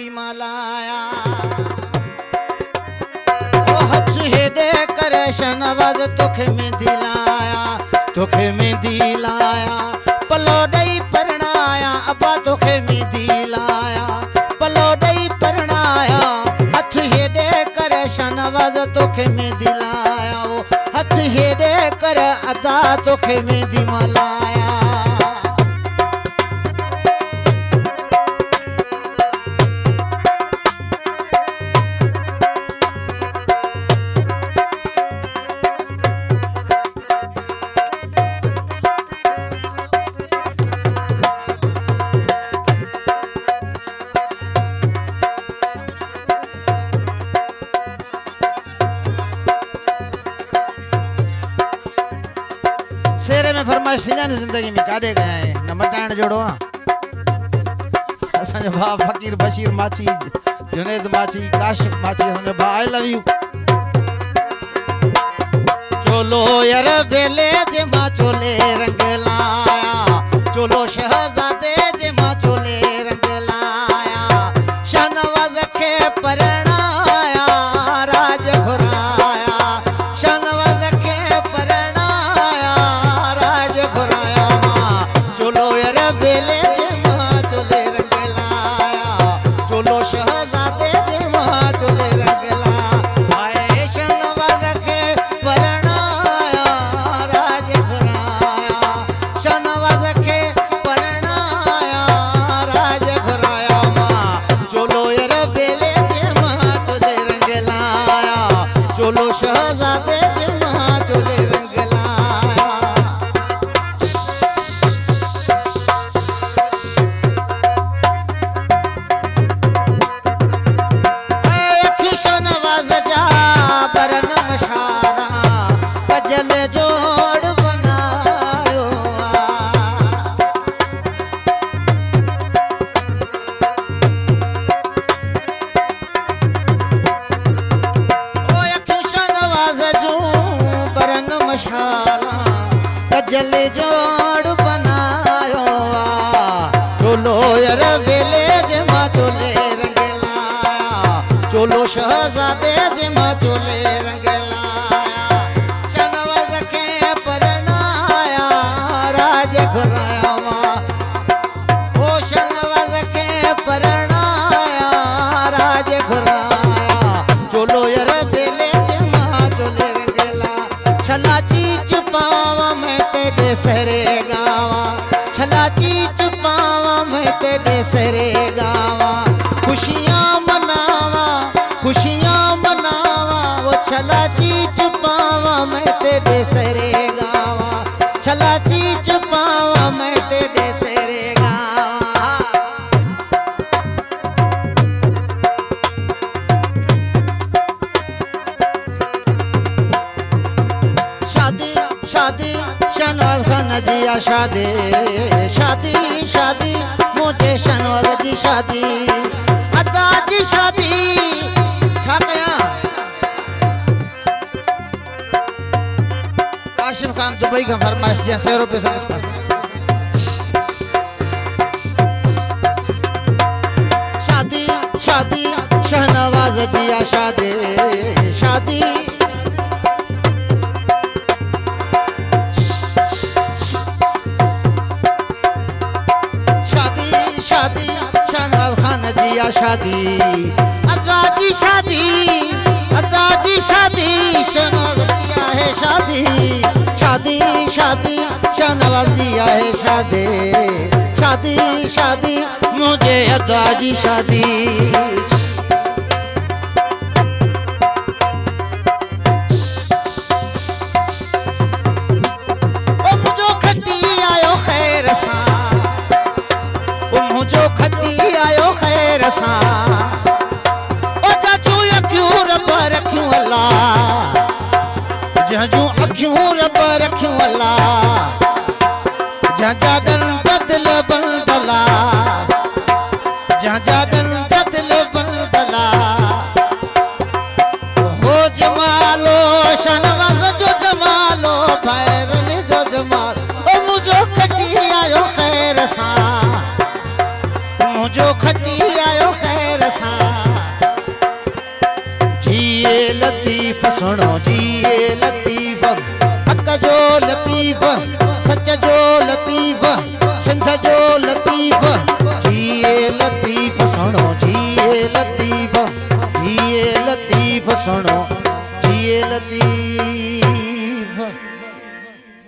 दी मलाया ओ हथ हेदे करे शनवाज तोखे में दिलाया तोखे में दिलाया पलो दई परणाया अब्बा तोखे में दिलाया पलो दई परणाया हथ हेदे करे शनवाज तोखे में दिलाया वो हथ हेदे करे अदा तोखे में दी मलाया शेरे में फरमाइश थी जाने जिंदगी में कादे गया है न मटाण जोड़ो असांजो भाउ फकीर बशीर माची जुनेद माची काशिफ माची असांजो भाउ आई लव यू चोलो यार बेले जे मां चोले रंग लाया चोलो शहजादे जे मां चोले रंग लाया शनवाज के परणाया राज घुराया शनवाज के परणाया राज घुराया मां चोलो यार बेले जे मां चोले रंग लाया चोलो शहजादे जे मां चोले रंग लाया आए शनवाज के परणाया राज घुराया शनवाज के परणाया राज घुराया मां चोलो यार बेले जे मां चोले रंग लाया चोलो शहजादे जे मां चोले रंग लाया शनवाज जा बरन मशारा गजल जोड़ बनायो शनवाज जो बरन मशाला गजल जोड़ बनायो चोलो यार बेले जे मां चोले रंग लाया चोलो शहजादे जे मां चोले रंग लाया शनवाज के परणाया राज घुराया मां ओ शनवाज के परणाया राज घुराया चोलो यार बेले जे मां चोले रंग लाया छला चीच पावा मैं तेरे सरे गावा छला चीच पावा मैं तेरे सरे गावा खुशियां मनावा वो छला चीच पावा मैं तेरे सरे गावा छला चीच पावा मैं तेरे सरे गावा शादी शादी शनवाज खान जिया शादी शादी शादी मुझे शनवाज जी शादी अदा जी शादी छा कया काशिफ खान दुबई का फरमाइश दिया 100 रुपए समझ शादी शादी शहनवाज जिया शादी शादी शादी शहनवाज खान जिया शादी अदा जी शादी शहनवाज जिया है शादी शादी शादी शहनवाज जिया है शादी शादी शादी मुझे अदा जी शादी मुझो खती आयो खैर सा मुझो खती आयो खैर सा ओ चाचू अखियूं रब रखियूं अल्लाह जजू अखियूं रब रखियूं अल्लाह जजा दंद दिल बंदला जजा दंद दिल बंदला हो जमालो शनवाज जो जमालो भैरन जो जमाल ओ मुझो खती आयो खैर सा मुझो खती आयो खैर जिए लतीफ हक जो लतीफ सच जो लतीफ सिंध जो लतीफ जिए लतीफ सुनो जिए लतीफ सुनो जिए लतीफ